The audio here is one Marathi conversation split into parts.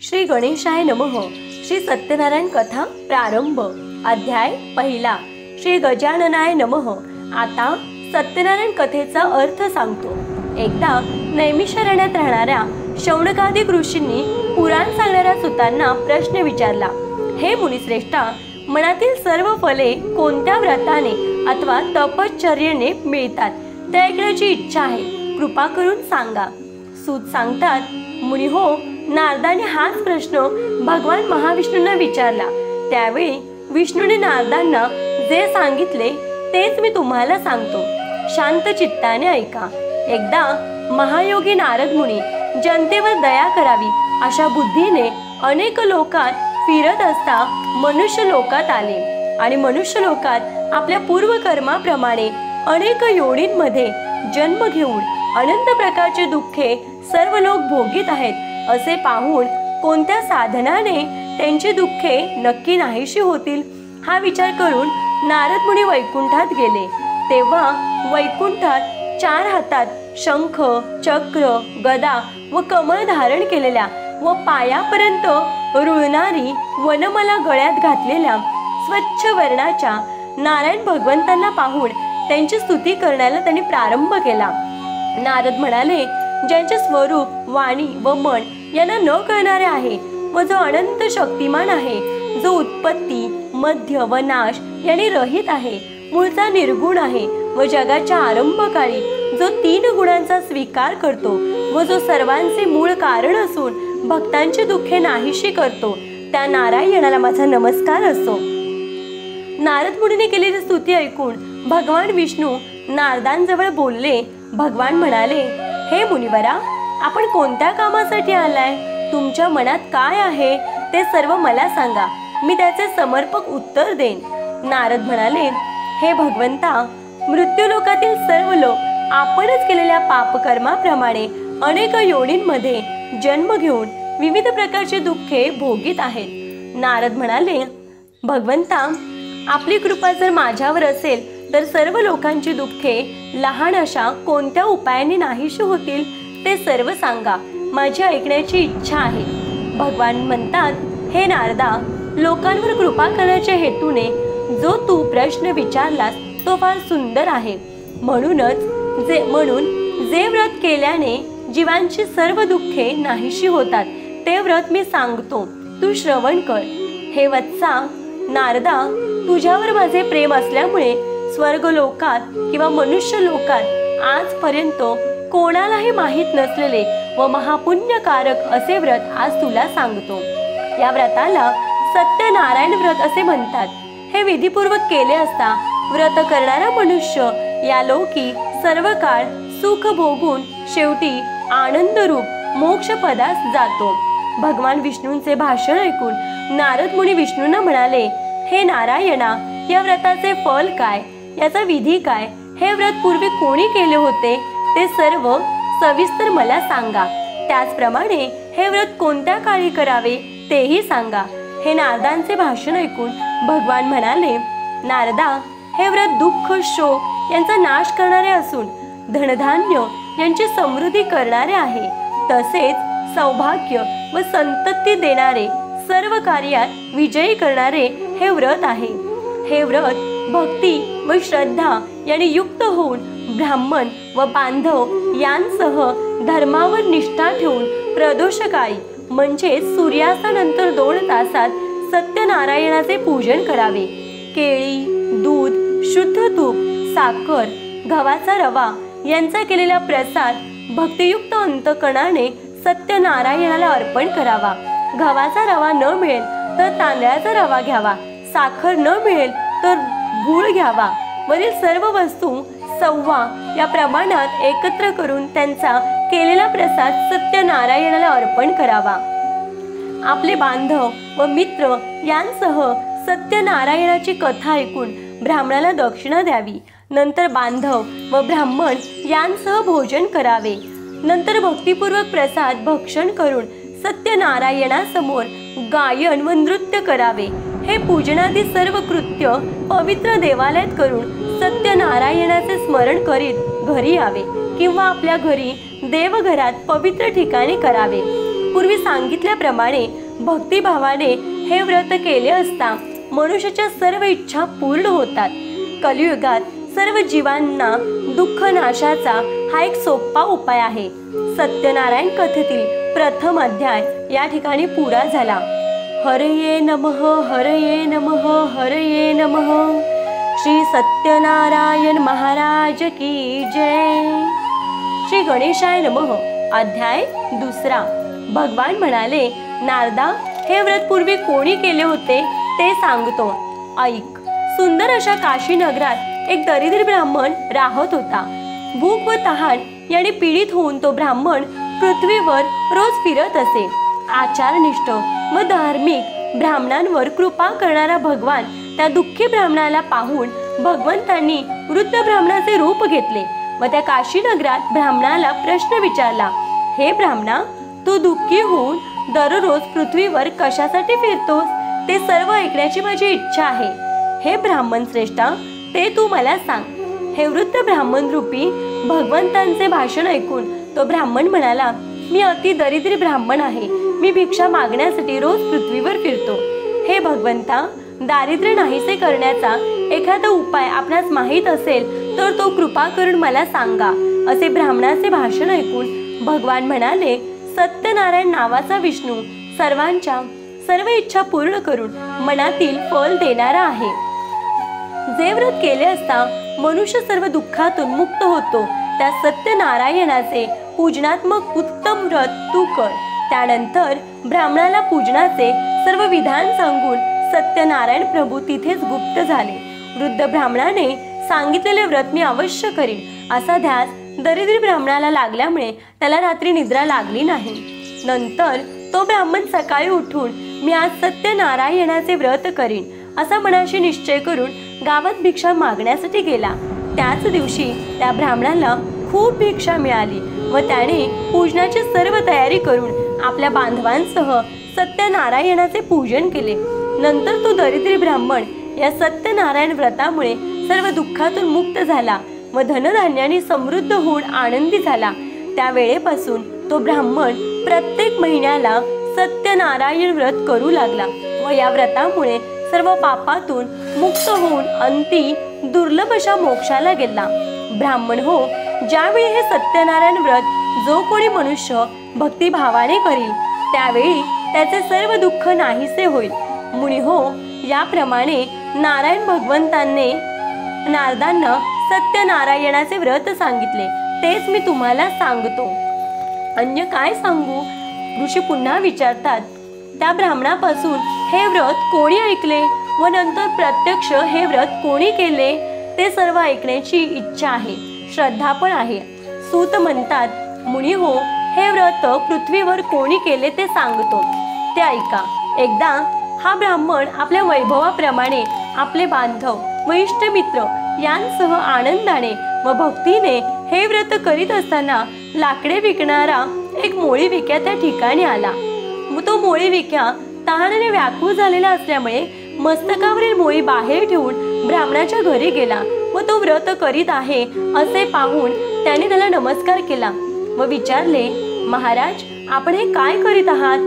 श्री गणेशाय नमः। श्री सत्यनारायण कथा प्रारंभ। अध्याय पहिला। श्री गजाननाय नमः। आता सत्यनारायण कथेचा अर्थ सांगतो। एकदा नैमिषारण्यात राहणाऱ्या शौनकादिक ऋषींनी पुराण सांगणाऱ्या सुतांना प्रश्न विचारला। हे मुनिश्रेष्ठा, मनातील सर्व फले कोणत्या व्रताने अथवा तपश्चर्येने मिळतात ते ऐकण्याची इच्छा आहे, कृपा करून सांगा। सूत सांगतात, मुनी हो, नारदाने हाच प्रश्न भगवान महाविष्णूंना विचारला। त्यावेळी विष्णूने नारदांना जे सांगितले तेच मी तुम्हाला सांगतो, शांत चित्ताने ऐका। एकदा महायोगी नारद मुनी जनतेवर दया करावी अशा बुद्धीने अनेक लोकात फिरत असता मनुष्य लोकात आले आणि मनुष्य लोकात आपल्या पूर्वकर्माप्रमाणे अनेक योनींमध्ये जन्म घेऊन अनंत प्रकारचे दुःखे सर्व लोक भोगीत आहेत असे पाहून कोणत्या साधनाने त्यांची दुःखे नक्की नाहीशी होतील हा विचार करून नारद मुनी वैकुंठात गेले। तेव्हा वैकुंठात 4 हातात शंख, चक्र, गदा व कमळ धारण केलेल्या व पायापर्यंत रुळणारी वनमाला गळ्यात घातलेल्या स्वच्छ वर्णाच्या नारायण भगवंतांना पाहून त्यांची स्तुती करण्याला त्यांनी प्रारंभ केला। नारद म्हणाले, ज्यांचे स्वरूप, वाणी व मन यांना न कळणारे आहे व जो अनंत शक्तिमान आहे, जो उत्पत्ती, मध्य व नाश यांनी रहित आहे, मूळचा निर्गुण आहे व जगाच्या आरंभकाळी जो 3 गुणांचा स्वीकार करतो व जो सर्वांचे मूळ कारण असून भक्तांची दुःखे नाहीशी करतो, त्या नारायणाला माझा नमस्कार असो। नारद मुनीने केलेली स्तुती ऐकून भगवान विष्णू नारदांजवळ बोलले। भगवान म्हणाले, हे मुनिवरा, आपण कोणत्या कामासाठी आलाय? तुमच्या मनात काय आहे ते सर्व मला सांगा, मी त्याचे समर्पक उत्तर देईन। नारद म्हणाले, हे भगवंता, मृत्यूलोकातील सर्व लोक आपणच केलेल्या पापकर्माप्रमाणे अनेक योनींमध्ये जन्म घेऊन विविध प्रकारचे दुःखे भोगीत आहेत। नारद म्हणाले, भगवंता, आपली कृपा जर माझ्यावर असेल तर सर्व लोकांची दुःखे लहान अशा कोणत्या उपायाने नाहीशी होतील ते सर्व सांगा, माझी ऐकण्याची इच्छा आहे। भगवान म्हणतात, हे नारदा, लोकांवर कृपा करण्याच्या हेतूने जो तू प्रश्न विचारलास तो फार सुंदर आहे। म्हणून जे व्रत केल्याने जीवांची सर्व दुःखे नाहीशी होतात ते व्रत मी सांगतो, तू श्रवण कर। हे वत्सा नारदा, तुझ्यावर माझे प्रेम असल्यामुळे स्वर्ग लोकात किंवा मनुष्य लोकात आजपर्यंत कोणालाही माहीत नसलेले व महापुण्यकारक असे व्रत आज तुला सांगतो। या व्रताला सत्यनारायण व्रत असे म्हणतात। हे विधीपूर्वक केले असता व्रत करणारा मनुष्य या लोकी सर्व काळ सुख भोगून शेवटी आनंद रूप मोक्ष पदास जातो। भगवान विष्णूंचे भाषण ऐकून नारद मुनी विष्णूंना म्हणाले, हे नारायणा, या व्रताचे फल काय, याचा विधी काय, हे व्रत पूर्वी कोणी केले होते ते सर्व सविस्तर मला सांगा। त्याचप्रमाणे हे व्रत कोणत्या काळी करावे तेही सांगा। हे नारदांचे भाषण ऐकून भगवान म्हणाले, नारदा, हे व्रत दुःख, शोक यांचा नाश करणारे असून धनधान्य यांची समृद्धी करणारे आहे, तसेच सौभाग्य व संतती देणारे, सर्व कार्यात विजयी करणारे हे व्रत आहे। हे व्रत भक्ती व श्रद्धा यांनी युक्त होऊन ब्राह्मण व बांधव यांसह धर्मावर निष्ठा ठेवून प्रदोषकाळी म्हणजे सूर्यास्तानंतर 2 तासात सत्यनारायणाचे पूजन करावे। केळी, दूध, शुद्ध तूप, साखर, गव्हाचा रवा यांचा केलेला प्रसाद भक्तियुक्त अंतकणाने सत्यनारायणाला अर्पण करावा। गव्हाचा रवा न मिळेल तर तांदळाचा रवा घ्यावा, साखर न मिळेल तर गूळ घ्यावा। वरील सर्व वस्तू 1.25 या प्रमाणात एकत्र करून त्यांचा केलेला प्रसाद सत्यनारायणाला अर्पण करावा। आपले बांधव व मित्र यांसह सत्यनारायणाची कथा ऐकून ब्राह्मणाला दक्षिणा द्यावी। नंतर बांधव व ब्राह्मण यांसह भोजन करावे। नंतर भक्तिपूर्वक प्रसाद भक्षण करून सत्यनारायणासमोर गायन व नृत्य करावे। हे पूजनादी सर्व कृत्य पवित्र देवालयात करून सत्यनारायणाचे स्मरण करीत घरी यावे किंवा आपल्या घरी देवघरात पवित्र ठिकाणी करावे। पूर्वी सांगितल्याप्रमाणे भक्तिभावाने हे व्रत केले असता मनुष्याच्या सर्व इच्छा पूर्ण होतात. कलियुगात सर्व जीवांना दुःख नाशाचा हा एक सोपा उपाय आहे. सत्यनारायण कथेतील प्रथम अध्याय या ठिकाणी पुरा झाला. हरये नमः, हरये नमः, हरये नमः. श्री सत्यनारायण महाराज की जय. श्री गणेशाय नमः. अध्याय दुसरा. भगवान म्हणाले, नारदा, हे व्रत पूर्वी कोणी केले होते ते सांगतो, ऐक. सुंदर अशा काशी नगरात एक दरिद्र ब्राह्मण राहत होता. भूक व तहान याने पीडित होऊन तो ब्राह्मण पृथ्वीवर रोज फिरत असे. आचारनिष्ठ व धार्मिक ब्राह्मणांवर कृपा करणारा भगवान त्या दुःखी ब्राह्मणाला पाहून भगवंतांनी वृद्ध ब्राह्मणाचे रूप घेतले व त्या काशी नगरात ब्राह्मणाला प्रश्न विचारला, हे ब्राह्मणा, तू दुःखी होऊन दररोज पृथ्वीवर कशासाठी फिरतोस ते सर्व ऐकण्याची माझी इच्छा आहे. हे ब्राह्मण श्रेष्ठा, ते तू मला सांग. हे वृद्ध ब्राह्मण रूपी भगवंतांचे भाषण ऐकून तो ब्राह्मण म्हणाला, मी अति दरिद्री ब्राह्मण आहे. मी भिक्षा मागण्यासाठी रोज पृथ्वीवर फिरतो. हे भगवंता, दारिद्र्य नाहीसे करण्याचा एखादा उपाय आपणास माहीत असेल तर तो कृपा करून मला सांगा. असे ब्राह्मणाचे भाषण ऐकून भगवान म्हणाले, सत्यनारायण नावाचा विष्णू सर्वांच्या सर्व इच्छा पूर्ण करून मनातील फल देणारा आहे. जे व्रत केले असता मनुष्य सर्व दुःखातून मुक्त होतो त्या सत्यनारायणाचे पूजनात्मक उत्तम व्रत तू कर. त्यानंतर ब्राह्मणाला पूजनाचे सर्व विधान सांगून सत्यनारायण प्रभू तिथेच गुप्त झाले. वृद्ध ब्राह्मणाने सांगितलेले व्रत मी अवश्य करीन असा ध्यास दरिद्री ब्राह्मणाला लागल्यामुळे त्याला रात्री निद्रा लागली नाही. नंतर तो ब्राह्मण सकाळी उठून मी आज सत्यनारायणाचे व्रत करीन असा मनाशी निश्चय करून गावात भिक्षा मागण्यासाठी गेला. त्याच दिवशी त्या ब्राह्मणाला खूप भिक्षा मिळाली व त्याने पूजनाची सर्व तयारी करून आपल्या बांधवांसह सत्यनारायणाचे पूजन केले. नंतर तो दरिद्री ब्राह्मण या सत्यनारायण व्रतामुळे सर्व दुःखातून मुक्त झाला व धनधान्याने समृद्ध होऊन आनंदी झाला. त्या वेळेपासून तो ब्राह्मण प्रत्येक महिन्याला सत्यनारायण व्रत करू लागला व या व्रतामुळे सर्व पापातून मुक्त होऊन अंती दुर्लभ अशा मोक्षाला गेला. ब्राह्मण हो, ज्यावेळी हे सत्यनारायण व्रत जो कोणी मनुष्य भक्तिभावाने करील त्यावेळी त्याचे सर्व दुःख नाहीसे होईल. मुनी हो, याप्रमाणे नारायण भगवंतांनी नारदांना सत्यनारायणाचे व्रत सांगितले, तेच मी तुम्हाला सांगतो. अन्य काय सांगू? ऋषी पुन्हा विचारतात, त्या ब्राह्मणापासून हे व्रत कोणी ऐकले व नंतर प्रत्यक्ष हे व्रत कोणी केले ते सर्व ऐकण्याची इच्छा आहे, श्रद्धा पण आहे. सूत म्हणतात, मुनी हो, हे व्रत पृथ्वीवर कोणी केले ते सांगतो, ते ऐका. एकदा हा ब्राह्मण आपल्या वैभवाप्रमाणे आपले बांधव व इष्टमित्र यांसह आनंदाने व भक्तीने हे व्रत करीत असताना लाकडे विकणारा एक मोळी विक्या त्या ठिकाणी आला. तो मोळी विक्या तहानेने व्याकुळ झालेला असल्यामुळे मस्तकावरील मोळी बाहेर ठेवून ब्राह्मणाच्या घरी गेला व तो व्रत करीत आहे असे पाहून त्याने त्याला नमस्कार केला व विचारले, महाराज, आपण हे काय करीत आहात?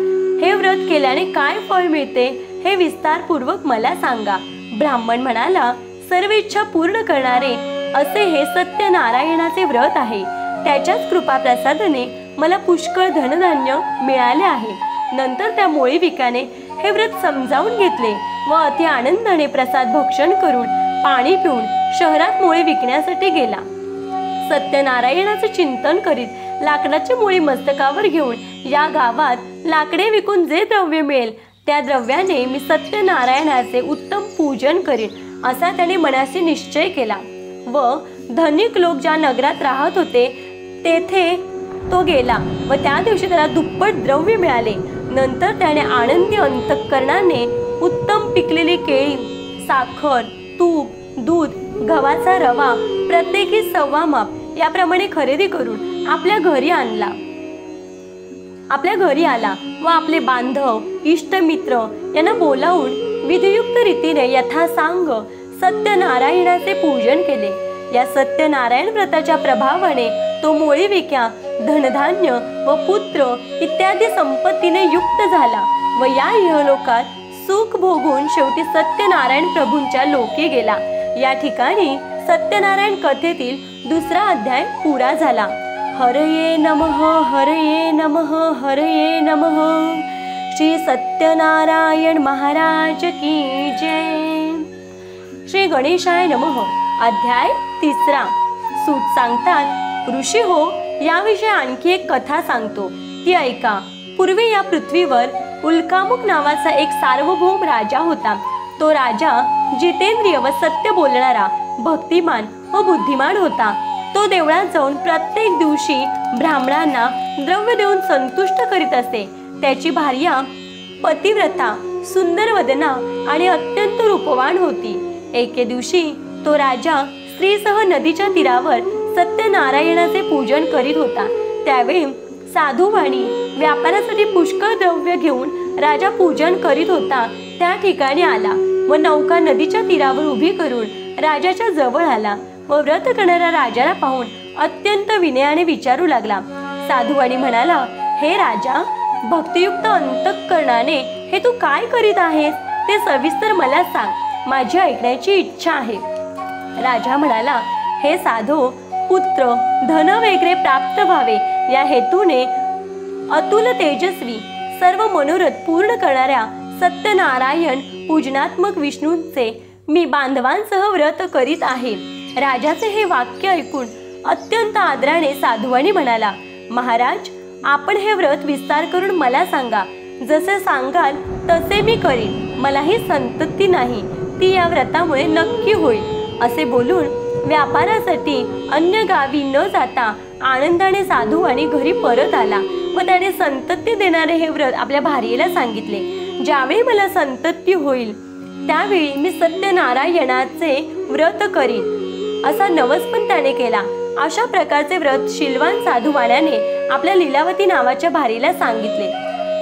हे व्रत केल्याने काय फळ मिळते हे विस्तारपूर्वक मला सांगा. ब्राह्मण म्हणाला, सर्व इच्छा पूर्ण करणारे असे हे सत्यनारायणाचे व्रत आहे. त्याच्याच कृपा प्रसादाने मला पुष्कळ धनधान्य मिळाले आहे. नंतर त्या मोळी विकाने हे व्रत समजावून घेतले व अति आनंदाने प्रसाद भक्षण करून पाणी पिऊन शहरात मोळी विकण्यासाठी गेला. सत्यनारायणाचे चिंतन करीत लाकडाची मोळी मस्तकावर घेऊन या गावात लाकडे विकून जे द्रव्य मिळेल त्या द्रव्याने मी सत्यनारायणाचे उत्तम पूजन करीन असा त्याने मनाशी निश्चय केला. व धनिक लोक ज्या नगरात राहत होते तेथे तो गेला व त्या दिवशी त्याला दुप्पट द्रव्य मिळाले. नंतर त्याने आनंदी अंतःकरणाने उत्तम पिकलेली केळी, साखर, तूप, दूध, गव्हाचा रवा प्रत्येकी 1.25 माप याप्रमाणे खरेदी करून आपल्या घरी आला व आपले बांधव, इष्टमित्र यांना बोलावून विधियुक्त रीतीने यथासांग सत्यनारायणाचे पूजन केले. या सत्यनारायण व्रताच्या प्रभावाने तो मोळी विक्या धनधान्य व पुत्र इत्यादी संपत्तीने युक्त झाला व या इहलोकात सुख भोगून शेवटी सत्यनारायण प्रभूंच्या लोकी गेला। या ठिकाणी सत्यनारायण कथेतील दुसरा अध्याय पुरा झाला। हरये नमः, हरये नमः, हरये नमः। श्री सत्यनारायण महाराज की जय। श्री गणेशाय नमः। अध्याय तिसरा। सूत सांगतात, ऋषी हो, याविषयी आणखी एक कथा सांगतो, ती ऐका। पूर्वी या पृथ्वीवर उल्कामुक नावाचा एक सार्वभौम राजा होता। तो राजा जितेंद्रिय व सत्य बोलणारा, भक्तिमान व बुद्धिमान होता। तो देवळात जाऊन प्रत्येक दिवशी ब्राह्मणांना द्रव्य देऊन संतुष्ट करीत असे। त्याची भार्या पतिव्रता, सुंदर वदना आणि अत्यंत रूपवान होती। एके दिवशी तो राजा स्त्रीसह नदीच्या तीरावर सत्यनारायणाचे पूजन करीत होता। त्यावेळी साधुवाणी व्यापारासाठी पुष्कळ द्रव्य घेऊन राजा पूजन करीत होता त्या ठिकाणी आला व नौका नदीच्या तीरावर उभी करून राजाच्या जवळ आला व व्रत करणाऱ्या राजाला पाहून अत्यंत विनयाने विचारू लागला। साधुवाणी म्हणाला, हे राजा, भक्तियुक्त अंतःकरणाने हे तू काय करीत आहेस ते सविस्तर मला सांग, माझी ऐकण्याची इच्छा आहे। राजा म्हणाला, हे साधो, पुत्र धन वगैरे प्राप्त व्हावे या हेतूने अतुल तेजस्वी सर्व मनोरथ पूर्ण करणाऱ्या सत्यनारायण पूजनात्मक विष्णूंचे मी बांधवांसह व्रत करीत आहे। राजाचे हे वाक्य ऐकून अत्यंत आदराने साधुवाणी म्हणाला, महाराज, आपण हे व्रत विस्तार करून मला सांगा। जसे सांगाल तसे मी करीन। मला ही संतती नाही, ती या व्रतामुळे नक्की होईल। असे बोलून व्यापारासाठी अन्य गावी न जाता आनंदाने साधुवाणी घरी परत आला व त्याने संतती देणारे हे व्रत आपल्या भार्येला सांगितले। ज्यावेळी मला संतती होईल त्यावेळी मी सत्यनारायणाचे व्रत करीन असा नवस पण त्याने केला। अशा प्रकारचे व्रत शीलवान साधुवाण्याने आपल्या लीलावती नावाच्या भार्येला सांगितले।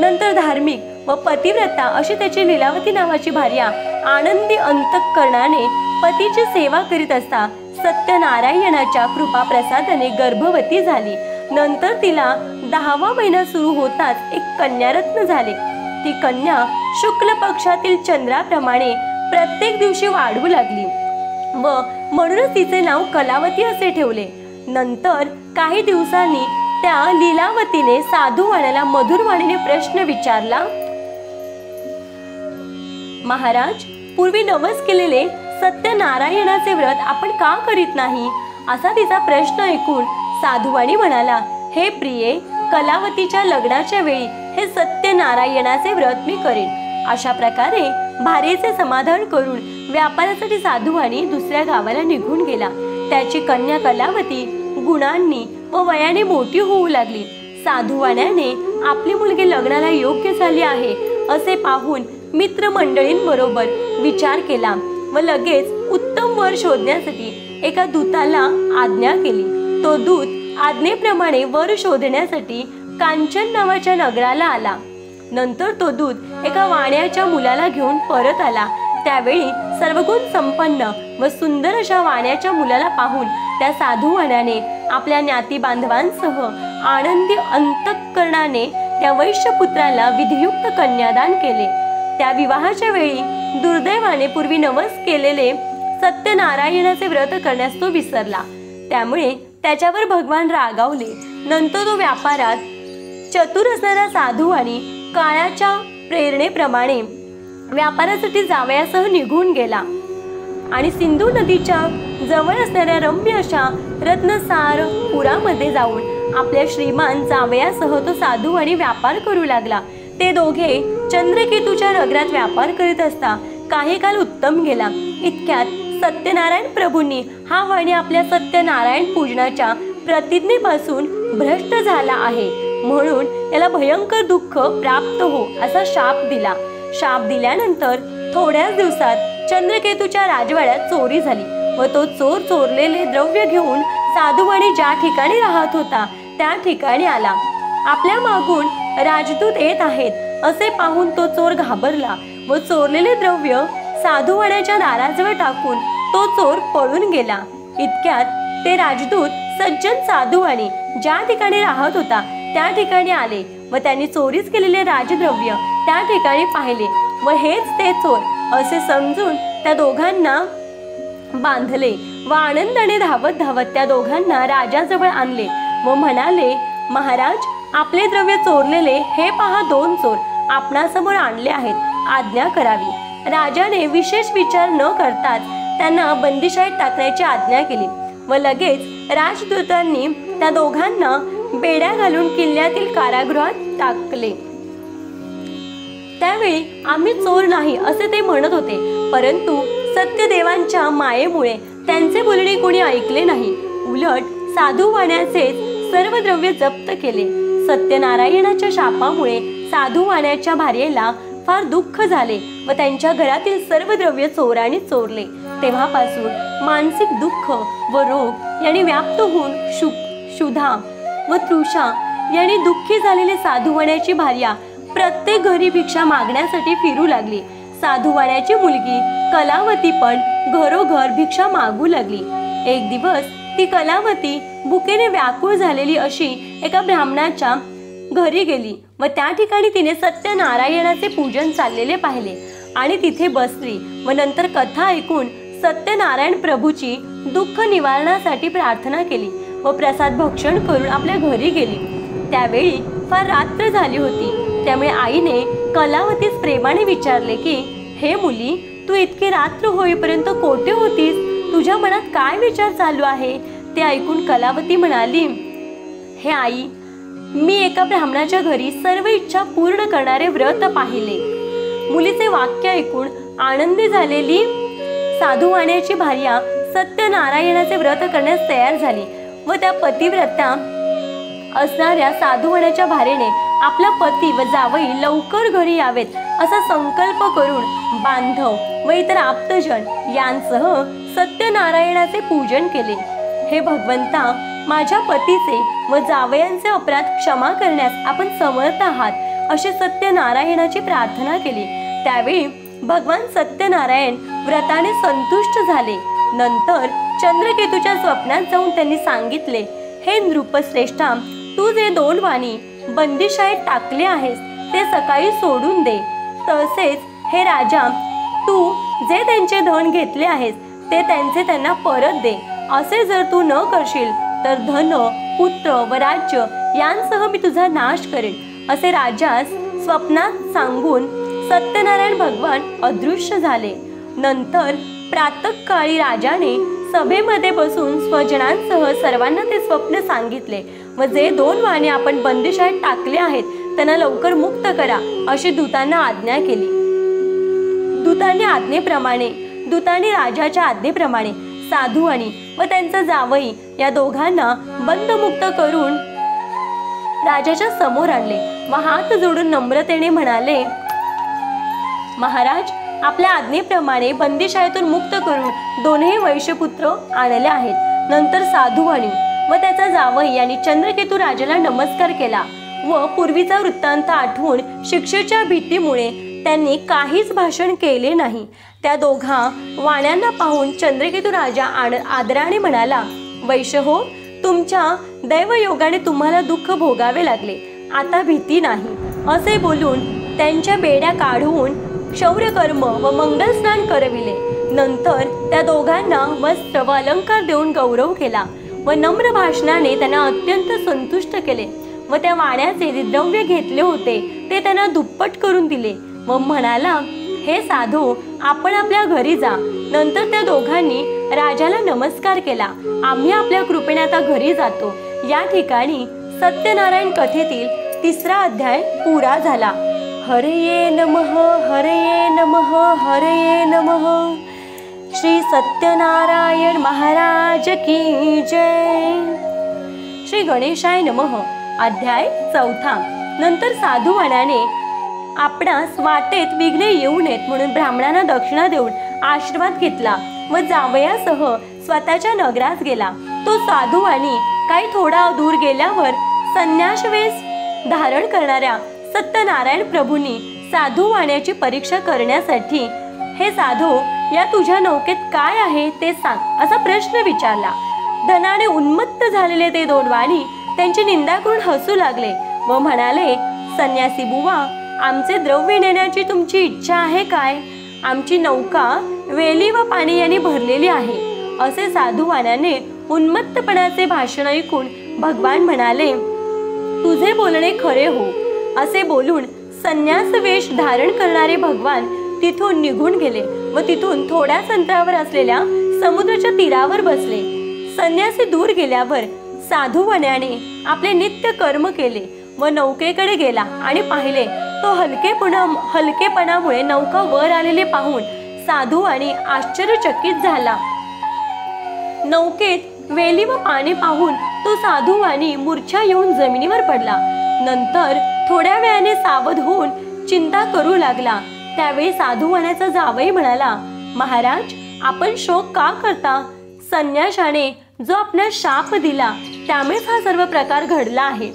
नंतर धार्मिक व पतिव्रता अशी त्याची लीलावती नावाची भार्या आनंदी अंतःकरणाने पतीची सेवा करीत असता सत्यनारायणाच्या कृपा प्रसादाने गर्भवती झाली। नंतर तिला 10वा महिना सुरू होताच एक कन्यारत्न झाले। ती कन्या शुक्ल पक्षातील चंद्राप्रमाणे प्रत्येक दिवशी वाढू लागली व म्हणूनच तिचे नाव कलावती असे ठेवले। नंतर काही दिवसांनी त्या लीलावतीने साधुवाण्याला मधुरवाणीने प्रश्न विचारला, महाराज, पूर्वी नवस केलेले सत्यनारायणाचे व्रत आपण का करीत नाही असा तिचा प्रश्न ऐकून साधुवाणी म्हणाला, हे प्रिये, कलावतीच्या लग्नाच्या वेळी हे सत्यनारायणाचे व्रत मी करेन। अशा प्रकारे भार्येचे समाधान करून व्यापारासाठी साधुवाणी दुसऱ्या गावाला निघून गेला। त्याची कन्या कलावती गुणांनी व वयाने मोठी होऊ लागली। साधुवाण्याने आपली मुलगी लग्नाला योग्य झाली आहे असे पाहून मित्रमंडळींबरोबर विचार केला व लगेच उत्तम वर शोधण्यासाठी एका दूताला आज्ञा केली। तो दूत आज्ञेप्रमाणे वर शोधण्यासाठी कांचन नावाच्या नगराला आला। नंतर तो दूत एका वाण्याच्या मुलाला घेऊन परत आला। त्यावेळी सर्वगुण संपन्न व सुंदर अशा वाण्याच्या मुलाला पाहून त्या साधुवाण्याने आपल्या ज्ञाती बांधवांसह आनंदी अंतःकरणाने त्या वैश्यपुत्राला विधियुक्त कन्यादान केले। त्या विवाहाच्या वेळी दुर्दैवाने पूर्वी नवस केलेले सत्यनारायणाचे व्रत करण्यास तो विसरला। त्यामुळे त्याच्यावर भगवान रागावले। नंतर तो व्यापारात चतुर असणारा साधुवाणी काळाच्या प्रेरणेप्रमाणे व्यापारासाठी जावयासह निघून गेला आणि सिंधू नदीच्या जवळ असणाऱ्या रम्य अशा रत्नसार पुरामध्ये जाऊन आपल्या श्रीमान जावयासह तो साधुवाणी व्यापार करू लागला। ते दोघे चंद्रकेतूच्या नगरात व्यापार करीत असता काही काल उत्तम गेला। इतक्यात सत्यनारायण प्रभूंनी हा वाणी आपल्या सत्यनारायण पूजनाच्या प्रतिज्ञेपासून भ्रष्ट झाला आहे म्हणून याला भयंकर दुःख प्राप्त हो असा शाप दिला। शाप दिल्यानंतर थोड्याच दिवसात चंद्रकेतूच्या राजवाड्यात चोरी झाली व तो चोर चोरलेले द्रव्य घेऊन साधुवाणी ज्या ठिकाणी राहत होता त्या ठिकाणी आला। आपल्या मागून राजदूत येत आहेत असे पाहून तो चोर घाबरला व चोरलेले द्रव्य साधुवाण्याच्या दाराजवळ टाकून तो चोर पळून गेला। इतक्यात ते राजदूत सज्जन साधुवाणी ज्या ठिकाणी राहत होता त्या ठिकाणी आले व त्यांनी चोरीस केलेले राजद्रव्य त्या ठिकाणी पाहिले व हेच ते चोर असे समजून त्या दोघांना बांधले व आनंदाने धावत धावत त्या दोघांना राजाजवळ आणले व म्हणाले, महाराज, आपले द्रव्य चोरलेले हे पहा 2 चोर आपणासमोर आणले आहेत, आज्ञा करावी। राजाने विशेष विचार न करताच त्यांना बंदिशाळेत टाकण्याची आज्ञा केली व लगेच राजदूतांनी त्या दोघांना बेड्या घालून किल्ल्यातील कारागृहात टाकले। त्यावेळी आम्ही चोर नाही असे ते म्हणत होते, परंतु सत्यदेवांच्या मायेमुळे त्यांचे बोलणे कोणी ऐकले नाही। उलट साधू वाण्याचे सर्व द्रव्य जप्त केले। सत्यनारायणाच्या शापामुळे साधू वाण्याच्या भार्येला फार दुःख झाले व त्यांच्या घरातील सर्व द्रव्य चोरांनी चोरले। तेव्हापासून मानसिक दुःख व रोग यांनी व्याप्त होऊन क्षुधा व तृषा यांनी दुःखी झालेले साधू वाण्याची भार्या प्रत्येक घरी भिक्षा मागण्यासाठी फिरू लागली। साधू वाण्याची मुलगी कलावती पण घरोघर भिक्षा मागू लागली। एक दिवस ती कलावती भुकेने व्याकुळ झालेली अशी एका ब्राह्मणाच्या घरी गेली व त्या ठिकाणी तिने सत्यनारायणाचे पूजन चाललेले पाहिले आणि तिथे बसली व नंतर कथा ऐकून सत्यनारायण प्रभूची दुःख निवारणासाठी प्रार्थना केली व प्रसाद भक्षण करून आपल्या घरी गेली। त्यावेळी फार रात्र झाली होती, त्यामुळे आईने कलावतीस प्रेमाने विचारले की, हे मुली, तू इतकी रात्र होईपर्यंत कोठे होतीस? तुझ्या मनात काय विचार चालू आहे? ते ऐकून कलावती म्हणाली, हे आई, मी एका ब्राह्मणाच्या घरी सर्व इच्छा पूर्ण करणारे व्रत पाहिले। मुलीचे वाक्य ऐकून आनंदी झालेली साधू वाण्याची भार्या सत्यनारायणाचे व्रत करण्यास तयार झाली व त्या पतिव्रता असणाऱ्या साधू वाण्याच्या भार्येने आपला पती व जावई लवकर घरी यावेत असा संकल्प करून बांधव व इतर आप्तजन यांसह सत्यनारायणाचे पूजन केले। हे भगवंता, माझ्या पतीचे व जावयांचे अपराध क्षमा करण्यास आपण समर्थ आहात अशी सत्यनारायणाची प्रार्थना केली। त्यावेळी भगवान सत्यनारायण व्रताने संतुष्ट झाले। नंतर चंद्रकेतूच्या स्वप्नात जाऊन त्यांनी सांगितले, हे नृपश्रेष्ठा, तू जे 2 वाणी बंदिशाळेत टाकले आहेस ते सकाळी सोडून दे। तसेच हे राजा, तू जे त्यांचे धन घेतले आहेस ते त्यांना परत दे। असे जर तू न करशील तर धन, पुत्र व राज्य यांसह मी तुझा नाश करेन असे राजास स्वप्नात सांगून सत्यनारायण भगवान अदृश्य झाले। नंतर प्रातःकाळी राजाने सभेमध्ये बसून स्वजनांसह सर्वांना ते स्वप्न सांगितले व जे 2 वाणे आपण बंदिशाळेत टाकले आहेत त्यांना लवकर मुक्त करा अशी दूतांना आज्ञा केली। दूतांनी राजाच्या आज्ञेप्रमाणे साधू वाणी व त्यांचा जावई या दोघांना बंधमुक्त करून राजाच्या समोर आणले व हात जोडून नम्रतेने म्हणाले, महाराज, आपल्या आज्ञेप्रमाणे बंदिशाळेतून मुक्त करून 2 वैश्यपुत्र आणले आहेत। नंतर साधू वाणी व त्याचा जावई यांनी चंद्रकेतू राजाला नमस्कार केला व पूर्वीचा वृत्तांत आठवून शिक्षेच्या भीतीमुळे त्यांनी काहीच भाषण केले नाही। त्या दोघा वाण्यांना पाहून चंद्रकेतू राजा आदराने म्हणाला, वैश्य हो, तुमच्या दैवयोगाने तुम्हाला दुःख भोगावे लागले, आता भीती नाही असे बोलून त्यांच्या बेड्या काढून क्षौर्यकर्म व मंगल स्नान करविले। नंतर त्या दोघांना वस्त्र व अलंकार देऊन गौरव केला व नम्र भाषणाने त्यांना अत्यंत संतुष्ट केले व त्या वाण्याचे जे द्रव्य घेतले होते ते त्यांना दुप्पट करून दिले व म्हणाला, हे साधू, आपण आपल्या घरी जा। नंतर त्या दोघांनी राजाला नमस्कार केला। आम्ही आपल्या कृपेने आता घरी जातो। या ठिकाणी सत्यनारायण कथेतील 3रा अध्याय पुरा झाला। हरये नमः, हरये नमः, हरये नमः। श्री सत्यनारायण महाराज की जय। श्री गणेशाय नमः। अध्याय 4। नंतर साधू वाण्याने आपणास वाटेत विघ्ने येऊ नयेत म्हणून ब्राह्मणांना दक्षिणा देऊन आशीर्वाद घेतला व जावयासह स्वतःच्या नगरास गेला। तो साधू वाणी काही थोडा दूर गेल्यावर संन्यास वेश धारण करणाऱ्या सत्यनारायण प्रभूंनी साधू वाण्याची परीक्षा करण्यासाठी, हे साधू, या तुझ्या नौकेत काय आहे ते सांग असा प्रश्न विचारला। धनाने उन्मत्त झालेले ते 2 वाणी त्यांची निंदा करून हसू लागले व म्हणाले, संन्यासी बुवा, आमचे द्रव्य नेण्याची तुमची इच्छा आहे काय? आमची नौका वेली व पाणी यांनी भरलेली आहे. असे साधुवाण्याने उन्मत्तपणाचे भाषण ऐकून भगवान म्हणाले, तुझे बोलणे खरे हो. असे बोलून संन्यास वेश धारण करणारे भगवान तिथून निघून गेले व तिथून थोड्याच अंतरावर असलेल्या समुद्राच्या तीरावर बसले. संन्यासी दूर गेल्यावर साधुवाण्याने आपले नित्य कर्म केले व नौकेकडे गेला आणि पाहिले तो हलकेपणामुळे नौका वर आलेले पाहून साधुवाणी आश्चर्यचकित झाला. नौकेत वेली व पाणी पाहून तो साधुवाणी मूर्छा येऊन जमिनीवर पडला. नंतर थोड्या वेळाने सावध होऊन चिंता करू लागला. त्यावेळी साधुवाण्याचा जावई म्हणाला, महाराज, आपण शोक का करता? संन्याशाने जो आपणास शाप दिला त्यामुळेच हा सर्व प्रकार घडला आहे.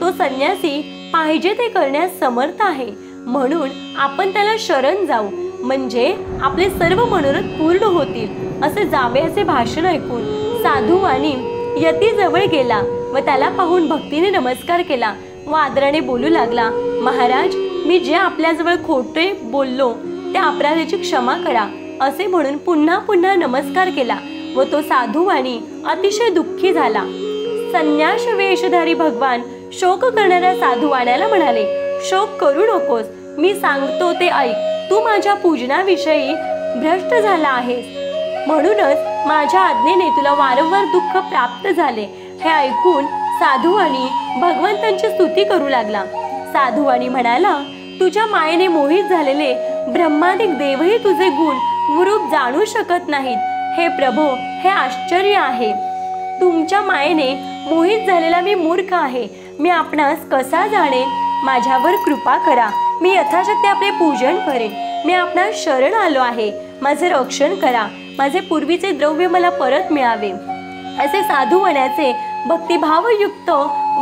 तो संन्यासी पाहिजे ते करण्यास समर्थ आहे, म्हणून आपण त्याला शरण जाऊ, म्हणजे आपले सर्व मनोरथ पूर्ण होतील. असे जावयाचे भाषण ऐकून साधुवाणी यतीजवळ गेला व त्याला पाहून भक्तीने नमस्कार केला व आदराने बोलू लागला, महाराज, मी जे आपल्याजवळ खोटे बोललो त्या अपराधाची क्षमा करा. असे म्हणून पुन्हा पुन्हा नमस्कार केला व तो साधुवाणी अतिशय दुःखी झाला. संन्यास वेशधारी भगवान शोक करणाऱ्या साधुवाण्याला म्हणाले, शोक करू नकोस, मी सांगतो ते ऐक. तू माझ्या पूजनाविषयी भ्रष्ट झाला आहेस, म्हणूनच माझ्या आज्ञेने तुला वारंवार दुःख प्राप्त झाले. हे ऐकून साधुवाणी भगवंतांची स्तुती करू लागला. साधुवाणी म्हणाला, तुझ्या मायेने मोहित झालेले ब्रह्मादिक देवही तुझे गुण व रूप जाणू शकत नाहीत. हे प्रभो, हे आश्चर्य आहे. तुमच्या मायेने मोहित झालेला मी मूर्ख आहे. मी आपणास कसा जाणेन? माझ्यावर कृपा करा. मी यथाशक्ती आपले पूजन करेन. मी आपणास शरण आलो आहे. माझे रक्षण करा. माझे पूर्वीचे द्रव्य मला परत मिळावे. असे साधुवाण्याचे भक्तिभावयुक्त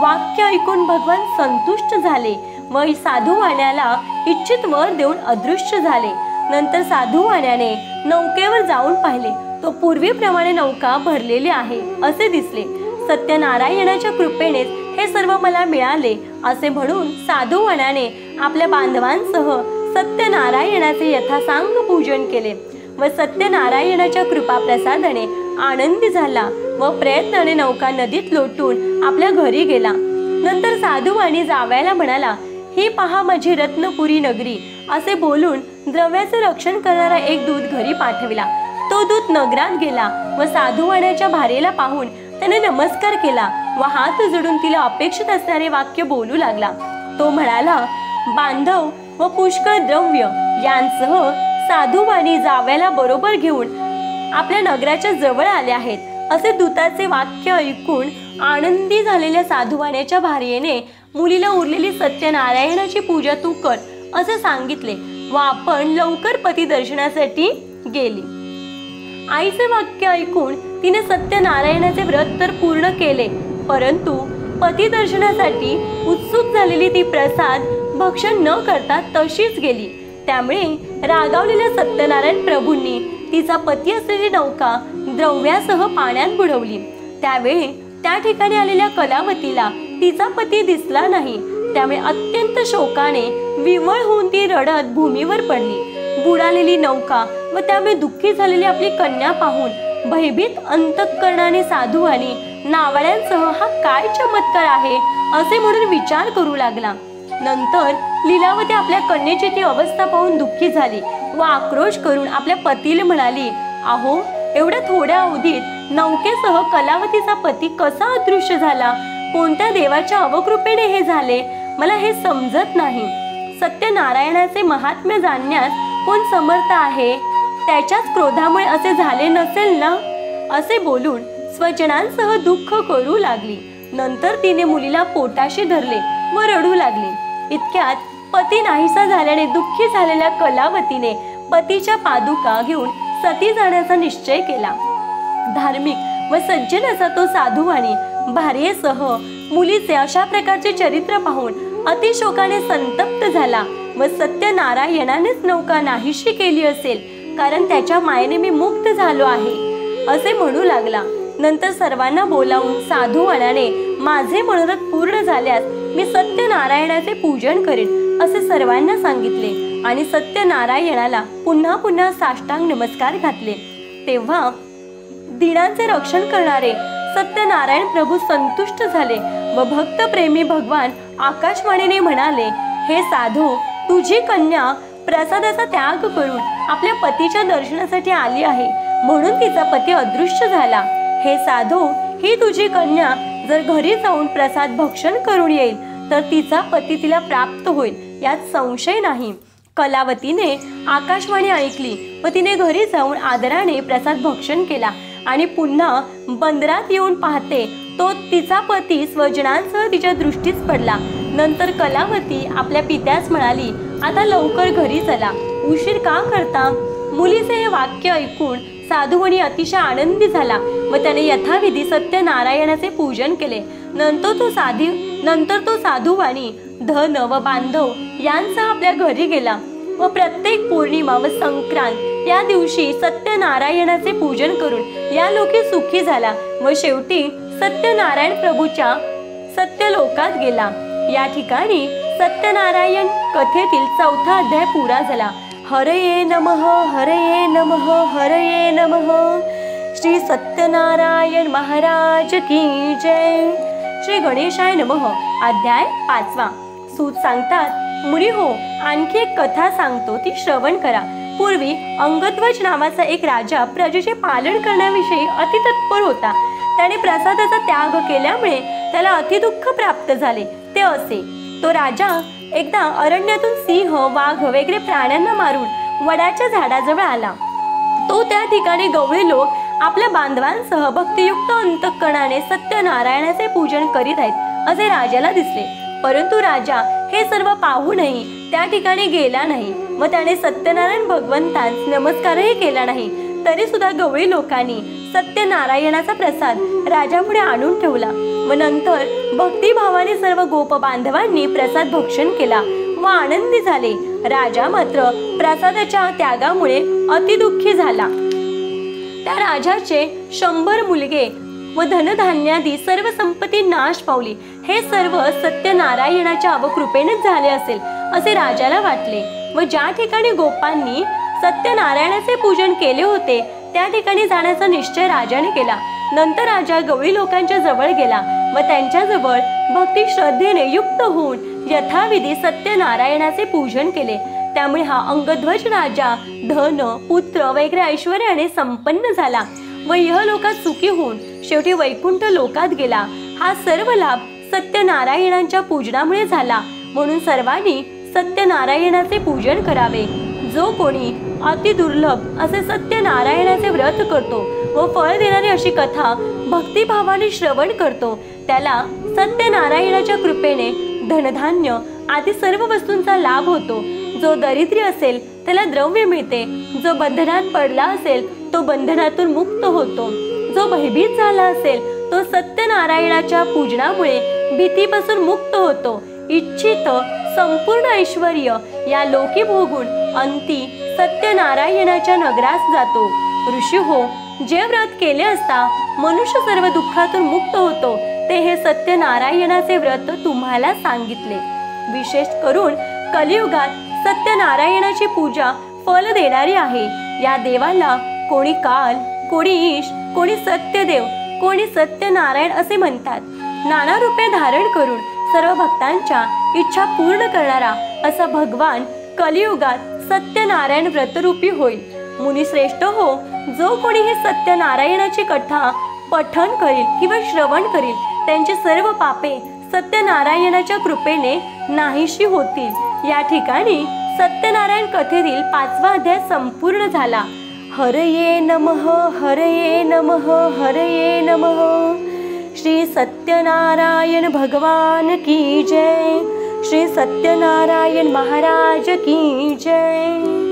वाक्य ऐकून भगवान संतुष्ट झाले व साधुवाण्याला इच्छित वर देऊन अदृश्य झाले. नंतर साधुवाण्याने नौकेवर जाऊन पाहिले, तो पूर्वीप्रमाणे नौका भरलेली आहे असे दिसले. सत्यनारायणाच्या कृपेनेच हे सर्व मला मिळाले असे म्हणून साधुवाण्याने आपल्या बांधवांसह सत्यनारायणाचे यथासांग पूजन केले व सत्यनारायणाच्या कृपा प्रसादाने आनंदी झाला व प्रयत्नाने नौका नदीत लोटून आपल्या घरी गेला. नंतर साधुवाणी जावयाला म्हणाला, ही पहा माझी रत्नपुरी नगरी. असे बोलून द्रव्याचे रक्षण करणारा एक दूत घरी पाठविला. तो दूत नगरात गेला व साधुवाण्याच्या भारेला पाहून त्याने नमस्कार केला व हात जोडून तिला अपेक्षित असणारे वाक्य बोलू लागला. तो म्हणाला, बांधव व पुष्कळ द्रव्य यांसह साधुवाणी जावयाला बरोबर घेऊन आपल्या नगराच्या जवळ आले आहेत. असे दूताचे वाक्य ऐकून आनंदी झालेल्या साधुवाण्याच्या भार्येने मुलीला उरलेली सत्यनारायणाची पूजा तू कर असे सांगितले व आपण लवकर पती दर्शनासाठी गेली. आईचे वाक्य ऐकून तिने सत्यनारायणाचे व्रत तर पूर्ण केले, परंतु पती दर्शनासाठी उत्सुक झालेली ती प्रसाद भक्षण न करता तशीच गेली. त्यामुळे रागावलेल्या सत्यनारायण प्रभूंनी तिचा पती असलेली नौका द्रव्यासह पाण्यात बुडवली. त्यावेळी त्या ठिकाणी आलेल्या कलावतीला तिचा पती दिसला नाही. त्यामुळे अत्यंत शोकाने विवळ होऊन ती रडत भूमीवर पडली. बुडालेली नौका व त्यामुळे दुःखी झालेली आपली कन्या पाहून भयभीत अंतःकरणाने साधुवाणी नावाड्यांसह हा काय चमत्कार आहे असे म्हणून विचार करू लागला. नंतर लीलावती आपल्या कन्येची ती अवस्था पाहून दुःखी झाली व आक्रोश करून आपल्या पतीला म्हणाली, अहो, एवढ्या थोड्या अवधीत नौकेसह कलावतीचा पती कसा अदृश्य झाला? कोणत्या देवाच्या अवकृपेने हे झाले? मला हे समजत नाही. सत्यनारायणाचे महात्म्य जाणण्यास कोण समर्थ आहे? त्याच्याच क्रोधामुळे असे झाले नसेल ना? असे बोलून स्वजनांसह दुःख करू लागली. नंतर तिने मुलीला पोटाशी धरले व रडू लागली. इतक्यात पती नाहीसा झाल्याने दुःखी झालेल्या कलावतीने पतीच्या पादुका घेऊन सती जाण्याचा निश्चय केला. धार्मिक व सज्जन असा तो साधुवाणी भार्येसह मुलीचे अशा प्रकारचे चरित्र पाहून अतिशोकाने संतप्त झाला व सत्यनारायणानेच नौका नाहीशी केली असेल, कारण त्याच्या मायेने मी मुक्त झालो आहे असे म्हणू लागला. नंतर सर्वांना बोलावून साधुवाण्याने माझे मनोरथ पूर्ण झाल्यास मी सत्यनारायणाचे पूजन करेन असे सर्वांना सांगितले आणि सत्यनारायणाला पुन्हा पुन्हा साष्टांग नमस्कार घातले। तेव्हा दिनांचे रक्षण करणारे सत्यनारायण प्रभू संतुष्ट झाले व भक्तप्रेमी भगवान आकाशवाणीने म्हणाले, हे साधू, तुझी कन्या प्रसादाचा त्याग करून आपल्या पतीच्या दर्शनासाठी आली आहे, म्हणून तिचा पती अदृश्य झाला। हे साधू, ही तुझी कन्या जर घरी जाऊन प्रसाद भक्षण करून येईल तर तिचा पती तिला प्राप्त होईल, यात संशय नाही। कलावतीने आकाशवाणी ऐकली व तिने घरी जाऊन आदराने प्रसाद भक्षण केला आणि पुन्हा बंदरात येऊन पाहते तो तिचा पती स्वजनांसह तिच्या दृष्टीस पडला। नंतर कलावती आपल्या पित्यास म्हणाली, आता लवकर घरी चला, उशीर का करता? मुलीचे हे वाक्य ऐकून साधूवणी अतिशय आनंदी झाला व त्याने यथाविधी सत्यनारायणाचे पूजन केले। नंतर तो साधूवाणी धन व बांधव यांसह आपल्या घरी गेला व प्रत्येक पौर्णिमा व संक्रांत या दिवशी सत्यनारायणाचे पूजन करून या लोकी सुखी झाला व शेवटी सत्यनारायण प्रभूच्या सत्यलोकात गेला। या ठिकाणी सत्यनारायण कथेतील 4था अध्याय पुरा झाला। हरये नमः, हरये नमः, हरये नमः। श्री सत्यनारायण महाराज की जय। श्री गणेशाय नमः। अध्याय 5वा। सूत सांगतात, मुनी हो, आणखी एक कथा सांगतो, ती श्रवण करा। पूर्वी अंगध्वज नावाचा एक राजा प्रजेचे पालन करण्याविषयी अतितत्पर होता। त्याने प्रसादाचा त्याग केल्यामुळे त्याला अतिदुःख प्राप्त झाले। ते असे, तो राजा एकदा अरण्यातून सिंह, वाघ वगैरे प्राण्यांना मारून वडाच्या झाडाजवळ आला। तो त्या ठिकाणी गवळी लोक आपल्या बांधवांसह भक्तियुक्त अंतःकरणाने सत्यनारायणाचे पूजन करीत आहेत असे राजाला दिसले। परंतु राजा हे सर्व पाहूनही त्या ठिकाणी गेला नाही व त्याने सत्यनारायण भगवंतांस नमस्कारही केला नाही। तरी सुद्धा गवळी लोकांनी सत्यनारायणाचा प्रसाद राजापुढे आणून ठेवला व नंतर भक्तिभावाने सर्व गोप बांधवांनी प्रसाद भक्षण केला व आनंदी झाले। राजा मात्र प्रसादाच्या त्यागामुळे अतिदुःखी झाला। त्या राजाचे 100 मुलगे व धनधान्यादी सर्व संपत्ती नाश पावली। हे सर्व सत्यनारायणाच्या अवकृपेनेच झाले असेल असे राजाला वाटले व ज्या ठिकाणी गोपांनी सत्यनारायणाचे पूजन केले होते त्या ठिकाणी जाण्याचा निश्चय राजाने केला। नंतर राजा गवळी लोकांच्या जवळ गेला व त्यांच्याजवळ भक्ती श्रद्धेने युक्त होऊन यथाविधी सत्यनारायणाचे पूजन केले। त्यामुळे हा अंगध्वज राजा धन, पुत्र वगैरे ऐश्वर्याने संपन्न झाला व इहलोकात सुखी होऊन शेवटी वैकुंठ लोकात गेला। हा सर्व लाभ सत्यनारायणांच्या पूजनामुळे झाला, म्हणून सर्वांनी सत्यनारायणाचे पूजन करावे। जो कोणी अति दुर्लभ असे सत्यनारायणाचे व्रत करतो व फळ देणारी अशी कथा भक्तिभावाने श्रवण करतो त्याला सत्यनारायणाच्या कृपेने धनधान्य आदी सर्व वस्तूंचा लाभ होतो। जो दरिद्री असेल त्याला द्रव्य मिळते, जो बंधनात पडला असेल तो बंधनातून मुक्त होतो, जो भयभीत झाला असेल तो सत्यनारायणाच्या पूजनामुळे भीतीपासून मुक्त होतो। इच्छित संपूर्ण ऐश्वर्य या लोकी भोगून अंती सत्यनारायणाच्या नगरास जातो। ऋषी हो, जे व्रत केले असता मनुष्य सर्व दुःखातून मुक्त होतो ते हे सत्यनारायणाचे व्रत तुम्हाला सांगितले। विशेष करून कलियुगात सत्यनारायणाची पूजा फल देणारी आहे। या देवाला कोणी काल, कोणी ईश, कोणी सत्यदेव, कोणी सत्यनारायण असे म्हणतात। नाना रूपे धारण करून सर्व भक्तांच्या इच्छा पूर्ण करणारा असा भगवान कलियुगात सत्यनारायण व्रतरूपी होईल। मुनिश्रेष्ठ हो, जो कोणी हे सत्यनारायणाची कथा पठण करील किंवा श्रवण करील त्यांची सर्व पापे सत्यनारायणाच्या कृपेने नाहीशी होतील। या ठिकाणी सत्यनारायण कथेतील 5वा अध्याय संपूर्ण झाला। हरये नमः, हरये नमः, हरये नमः। श्री सत्यनारायण भगवान की जय। श्री सत्यनारायण महाराज की जय।